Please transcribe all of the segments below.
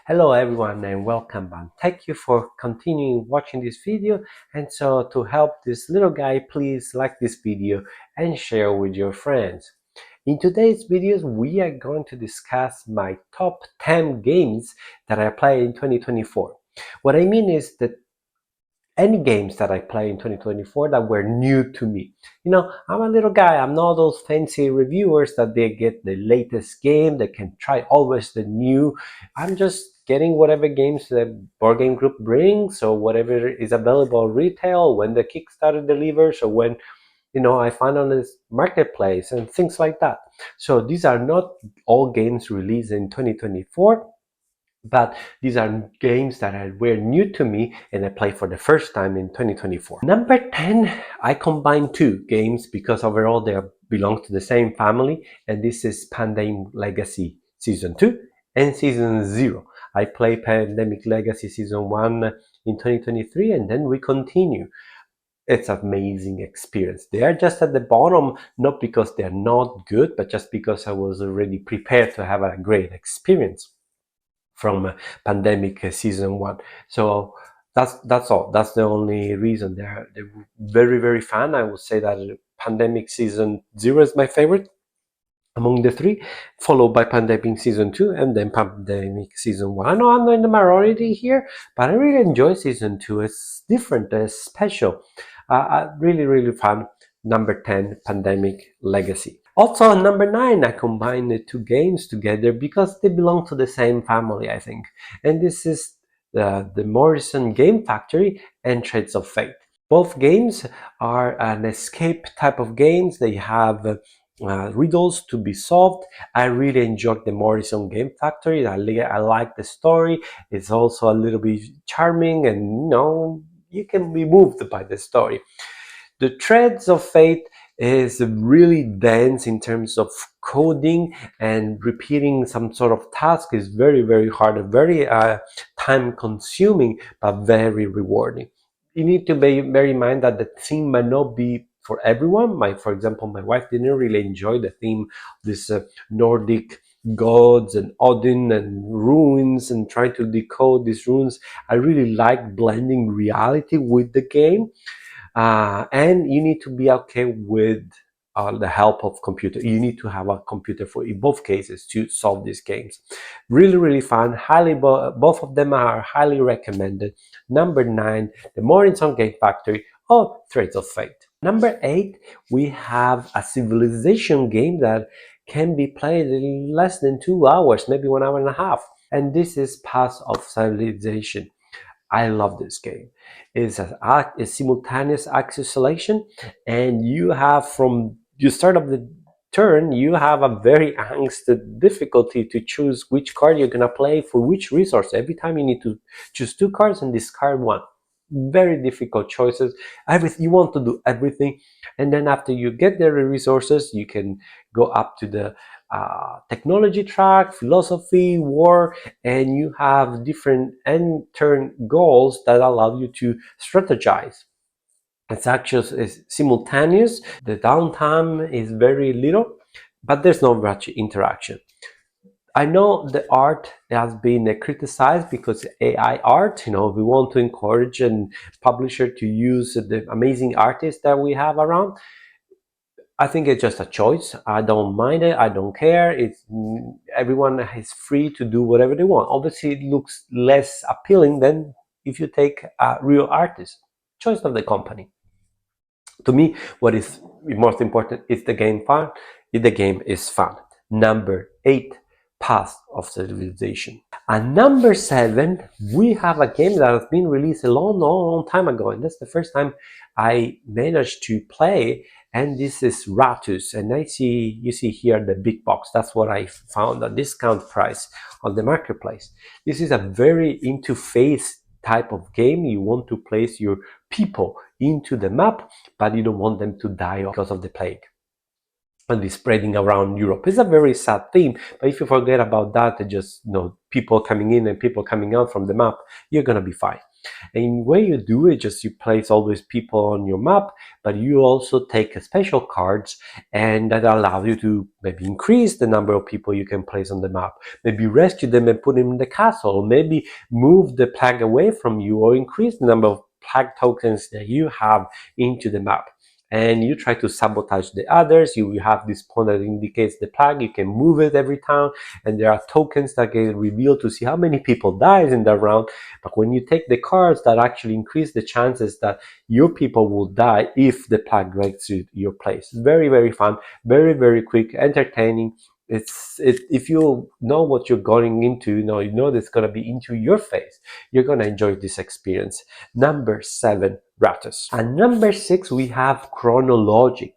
Hello everyone and welcome back. Thank you for continuing watching this video, and so to help this little guy, please like this video and share with your friends. In today's videos we are going to discuss my top 10 games that I played in 2024. What I mean is that any games that I play in 2024 that were new to me. I'm a little guy. I'm not those fancy reviewers that they get the latest game, they can try always the new. I'm just getting whatever games the Board Game Group brings, or whatever is available retail, when the Kickstarter delivers, or when I find on this marketplace and things like that. So these are not all games released in 2024, but these are games that were new to me and I played for the first time in 2024. Number 10, I combined two games because overall they belong to the same family, and this is Pandemic Legacy Season 2 and Season 0. I played Pandemic Legacy Season 1 in 2023, and then we continue. It's an amazing experience. They are just at the bottom, not because they're not good, but just because I was already prepared to have a great experience from Pandemic Season 1. So that's all. That's the only reason. They're very fun. I would say that Pandemic Season 0 is my favorite among the three, followed by Pandemic Season 2 and then Pandemic Season 1. I know I'm not in the minority here, but I really enjoy Season 2. It's different, it's special. Really fun. Number 10, Pandemic Legacy. Also, on number 9, I combined the two games together because they belong to the same family, I think. And this is the Morrison Game Factory and Threads of Fate. Both games are an escape type of games. They have riddles to be solved. I really enjoyed the Morrison Game Factory. I like the story. It's also a little bit charming, and you can be moved by the story. The Threads of Fate is really dense in terms of coding, and repeating some sort of task is very hard, very time consuming, but very rewarding. You need to bear in mind that the theme might not be for everyone. For example, my wife didn't really enjoy the theme, this Nordic gods and Odin and ruins, and trying to decode these runes. I really like blending reality with the game. And you need to be okay with the help of computer. You need to have a computer in both cases to solve these games. Really fun. Both of them are highly recommended. Number 9, the Morrison Game Factory or Threads of Fate. Number 8, we have a civilization game that can be played in less than 2 hours, maybe 1 hour and a half. And this is Path of Civilization. I love this game. It's a simultaneous access selection, and you have, from you start of the turn, you have a very angsted difficulty to choose which card you're gonna play for which resource. Every time you need to choose 2 cards and discard 1. Very difficult choices. You want to do everything, and then after you get the resources, you can go up to the technology track, philosophy, war, and you have different end turn goals that allow you to strategize. It's actually simultaneous. The downtime is very little, but there's no much interaction. I know the art has been criticized because AI art, we want to encourage a publisher to use the amazing artists that we have around. I think it's just a choice. I don't mind it. I don't care. Everyone is free to do whatever they want. Obviously, it looks less appealing than if you take a real artist. Choice of the company. To me, what is most important is the game fun. If the game is fun. Number 8, Path of Civilization. And number 7, we have a game that has been released a long time ago, and that's the first time I managed to play. And this is Ratus, and you see here the big box. That's what I found, a discount price on the marketplace. This is a very interface type of game. You want to place your people into the map, but you don't want them to die because of the plague. and is spreading around Europe. It's a very sad theme, but if you forget about that and just people coming in and people coming out from the map, you're gonna be fine. And when you do it, just you place all these people on your map, but you also take special cards, and that allow you to maybe increase the number of people you can place on the map, maybe rescue them and put them in the castle, maybe move the plague away from you, or increase the number of plague tokens that you have into the map. And you try to sabotage the others. You have this point that indicates the plague. You can move it every time, and there are tokens that get revealed to see how many people dies in that round. But when you take the cards, that actually increase the chances that your people will die if the plague gets to your place. Very, very fun, very, very quick, entertaining. If you know what you're going into, you know that's gonna be into your face. You're gonna enjoy this experience. Number 7, Ratus. And number 6, we have Chronologic.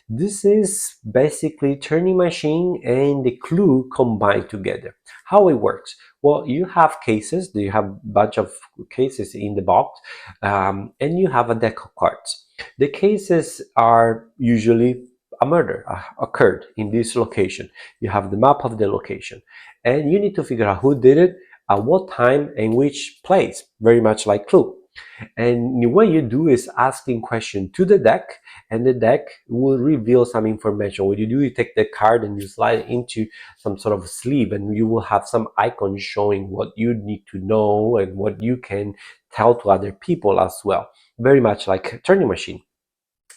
This is basically Turning Machine and the Clue combined together. How it works? Well, you have cases. You have a bunch of cases in the box, and you have a deck of cards. The cases are usually a murder occurred in this location. You have the map of the location, and you need to figure out who did it, at what time, and which place. Very much like Clue. And what you do is asking question to the deck, and the deck will reveal some information. What you do, you take the card and you slide it into some sort of sleeve, and you will have some icons showing what you need to know and what you can tell to other people as well. Very much like a Turning Machine.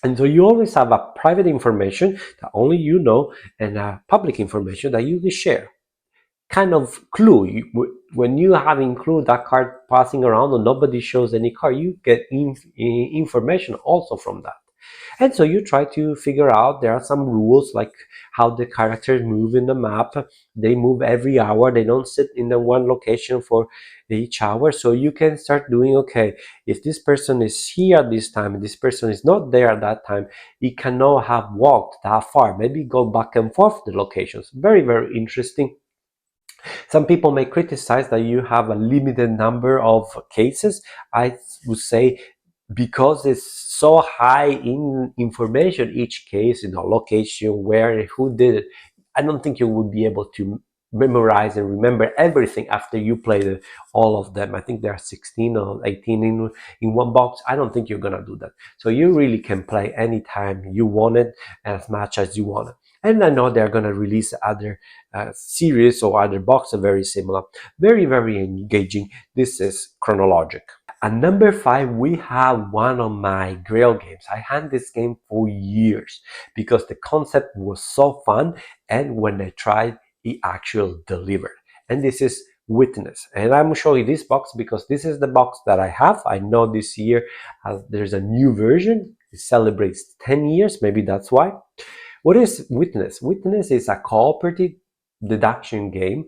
And so you always have a private information that only you know, and a public information that you will share. Kind of Clue. When you have include that card passing around and nobody shows any card, you get information also from that. And so you try to figure out, there are some rules like how the characters move in the map. They move every hour. They don't sit in the one location for each hour. So you can start doing, okay, if this person is here at this time and this person is not there at that time, he cannot have walked that far. Maybe go back and forth the locations. Very, very interesting. Some people may criticize that you have a limited number of cases. I would say, because it's so high in information, each case, location, where, who did it, I don't think you would be able to memorize and remember everything after you play all of them. I think there are 16 or 18 in one box. I don't think you're gonna do that. So you really can play anytime you want it, as much as you want it. And I know they're gonna release other series or other boxes very similar. Very, very engaging. This is Chronologic. At number 5, we have one of my grail games. I had this game for years because the concept was so fun, and when I tried, it actually delivered. And this is Witness. And I'm showing this box because this is the box that I have. I know this year there's a new version. It celebrates 10 years, maybe that's why. What is Witness? Witness is a cooperative deduction game.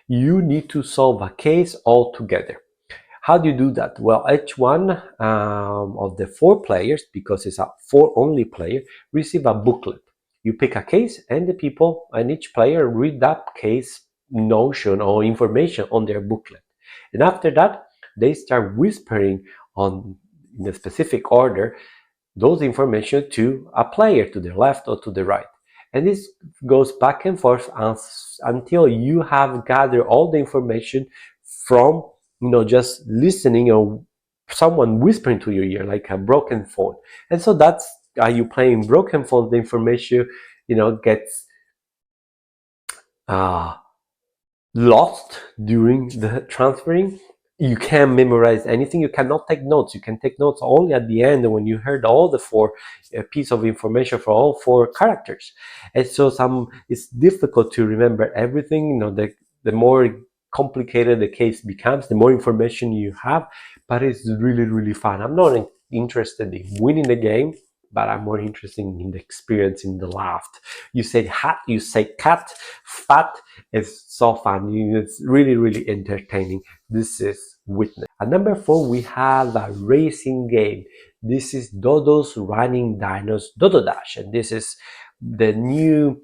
You need to solve a case all together. How do you do that? Well, each one of the 4 players, because it's a 4 only player, receive a booklet. You pick a case, and the people and each player read that case notion or information on their booklet. And after that, they start whispering in a specific order those information to a player to the left or to the right. And this goes back and forth until you have gathered all the information from just listening or someone whispering to your ear, like a broken phone. And so that's, are you playing broken phone? The information gets lost during the transferring. You can't memorize anything. You cannot take notes. You can take notes only at the end when you heard all the 4 piece of information for all 4 characters. And so it's difficult to remember everything. The more complicated the case becomes, the more information you have, but it's really, really fun. I'm not interested in winning the game, but I'm more interested in the experience, in the laugh. You say hat, you say cat, fat. It's so fun. It's really, really entertaining. This is Witness. At number 4, we have a racing game. This is Dodo's Running Dinos Dodo Dash, and this is the new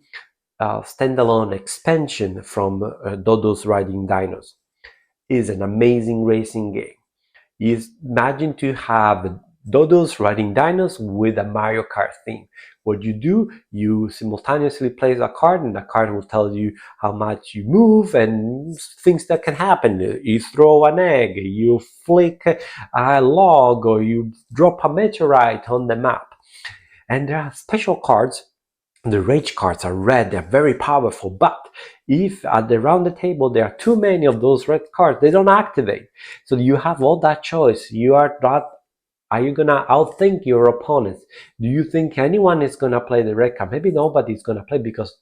standalone expansion from Dodo's Riding Dinos. Is an amazing racing game. Imagine to have Dodos riding dinos with a Mario Kart theme. What you do, you simultaneously place a card, and the card will tell you how much you move and things that can happen. You throw an egg, you flick a log, or you drop a meteorite on the map. And there are special cards. The rage cards are red, they're very powerful, but if at the round the table there are too many of those red cards, they don't activate. So you have all that choice. You are not, are you gonna outthink your opponents? Do you think anyone is gonna play the red card? Maybe nobody's gonna play because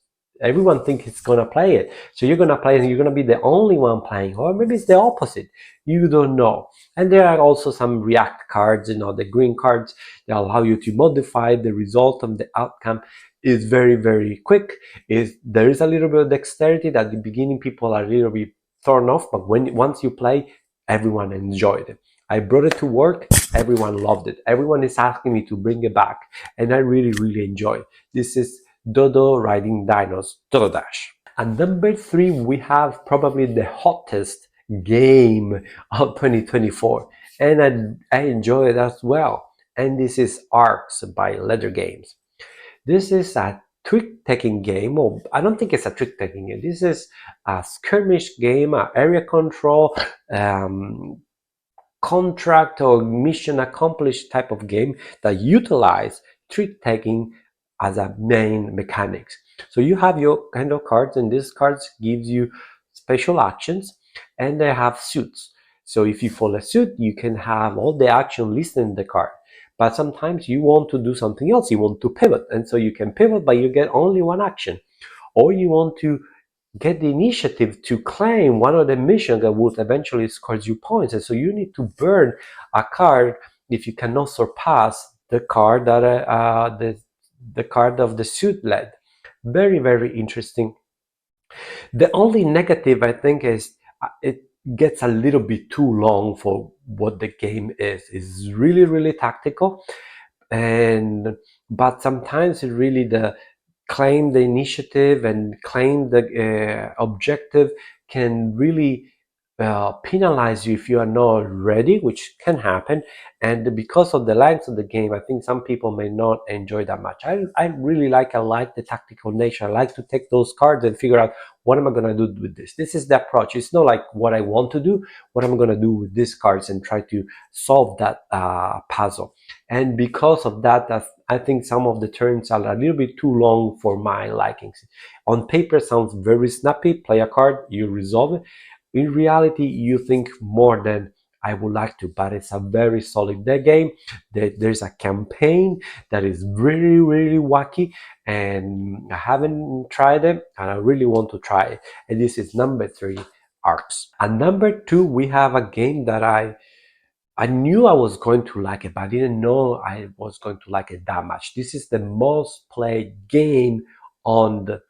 everyone thinks it's gonna play it. So you're gonna play it and you're gonna be the only one playing, or maybe it's the opposite. You don't know. And there are also some react cards, the green cards that allow you to modify the result of the outcome. Is very, very quick. There is a little bit of dexterity that at the beginning people are a little bit thrown off, but once you play, everyone enjoyed it. I brought it to work, everyone loved it. Everyone is asking me to bring it back, and I really, really enjoy it. This is Dodo Riding Dinos, Dodo Dash. And number 3, we have probably the hottest game of 2024, and I enjoy it as well. And this is Arcs by Leather Games. This is a trick-taking game, or I don't think it's a trick-taking game. This is a skirmish game, area control, contract or mission accomplished type of game that utilize trick-taking as a main mechanics. So you have your kind of cards, and these cards gives you special actions, and they have suits. So if you follow a suit, you can have all the action listed in the card. But sometimes you want to do something else, you want to pivot, and so you can pivot, but you get only one action. Or you want to get the initiative to claim one of the missions that would eventually score you points, and so you need to burn a card if you cannot surpass the card that the card of the suit led. Very, very interesting. The only negative, I think, is it gets a little bit too long for what the game is. It's really, really tactical, and but sometimes it really claim the initiative and claim the objective can really penalize you if you are not ready, which can happen. And because of the length of the game, I think some people may not enjoy that much. I like the tactical nature. I like to take those cards and figure out what am I going to do with this. This is the approach. It's not like what I want to do, what I'm going to do with these cards, and try to solve that puzzle. And because of that, I think some of the turns are a little bit too long for my likings. On paper, sounds very snappy. Play a card, you resolve it. In reality, you think more than I would like to, but it's a very solid deck game. There's a campaign that is really, really wacky, and I haven't tried it, and I really want to try it. And this is number 3, Arcs. And number 2, we have a game that I knew I was going to like it, but I didn't know I was going to like it that much. This is the most played game on the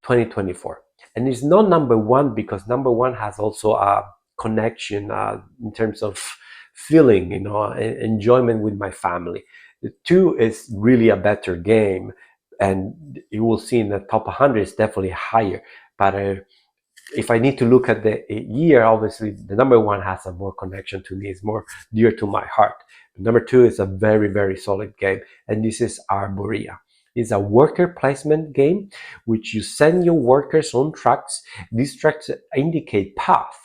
2024. And it's not number 1 because number 1 has also a connection in terms of feeling, enjoyment with my family. The 2 is really a better game, and you will see in the top 100 is definitely higher. But if I need to look at the year, obviously the number 1 has a more connection to me, it's more dear to my heart. Number 2 is a very, very solid game, and this is Arborea. It's a worker placement game which you send your workers on tracks. These tracks indicate path,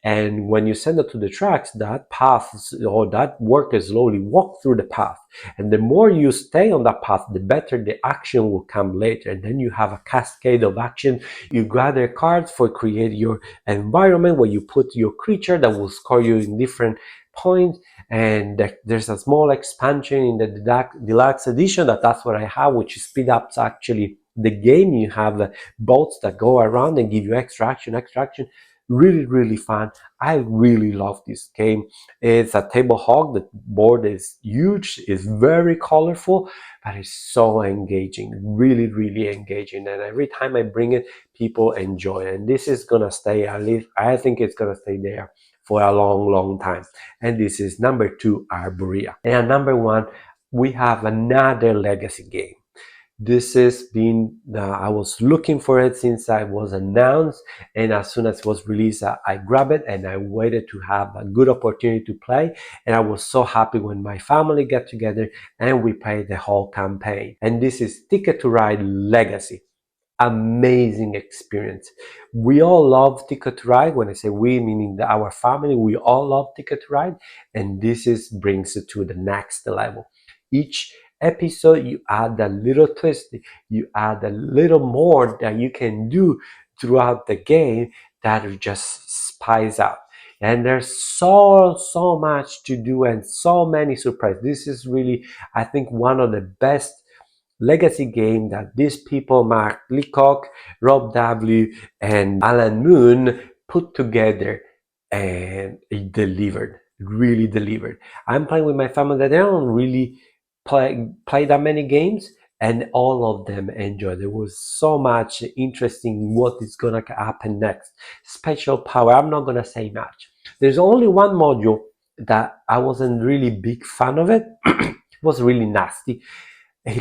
and when you send it to the tracks, that path or that worker slowly walk through the path, and the more you stay on that path, the better the action will come later. And then you have a cascade of action. You gather cards for create your environment where you put your creature that will score you in different points. And there's a small expansion in the deluxe edition that's what I have, which speed ups actually the game. You have boats that go around and give you extra action. Really, really fun. I really love this game. It's a table hog. The board is huge, it's very colorful, but it's so engaging. Really, really engaging. And every time I bring it, people enjoy it. And this is gonna stay, at least I think it's gonna stay there for a long, long time. And this is number 2, Arborea. And number 1, we have another legacy game. This has been, I was looking for it since I was announced, and as soon as it was released, I grabbed it and I waited to have a good opportunity to play. And I was so happy when my family got together and we played the whole campaign. And this is Ticket to Ride Legacy. Amazing experience. We all love Ticket to Ride. When I say we, meaning our family, we all love Ticket to Ride, and this is brings it to the next level. Each episode you add a little twist, you add a little more that you can do throughout the game that just spies out. And there's so much to do and so many surprises. This is really, I think, one of the best legacy game that these people, Mark Leacock, Rob W, and Alan Moon, put together, and it delivered, really delivered. I'm playing with my family that they don't really play that many games, and all of them enjoy. There was so much interesting what is gonna happen next. Special power, I'm not gonna say much. There's only one module that I wasn't really big fan of it. It was really nasty.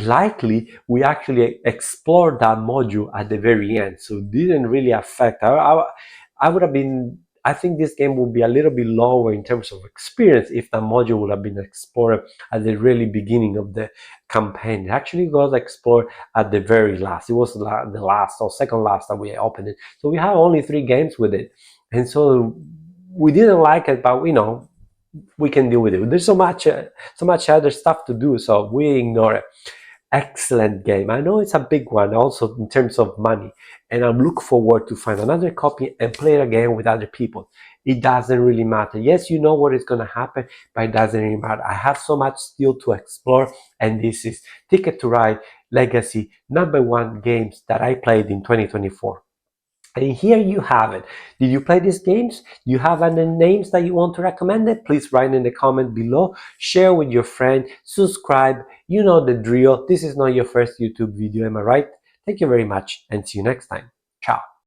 Likely we actually explored that module at the very end, so it didn't really affect. I would have been, I think this game would be a little bit lower in terms of experience if the module would have been explored at the really beginning of the campaign. It actually got explored at the very last. It was the last or second last that we opened it, so we have only 3 games with it, and so we didn't like it, but we can deal with it. There's so much other stuff to do, so we ignore it. Excellent game. I know it's a big one also in terms of money, and I'm looking forward to find another copy and play it again with other people. It doesn't really matter. Yes, you know what is going to happen, but it doesn't really matter. I have so much still to explore, and this is Ticket to Ride Legacy #1 games that I played in 2024. And here you have it. Did you play these games? Do you have any names that you want to recommend it? Please write in the comment below. Share with your friend. Subscribe. You know the drill. This is not your first YouTube video, am I right? Thank you very much and see you next time. Ciao.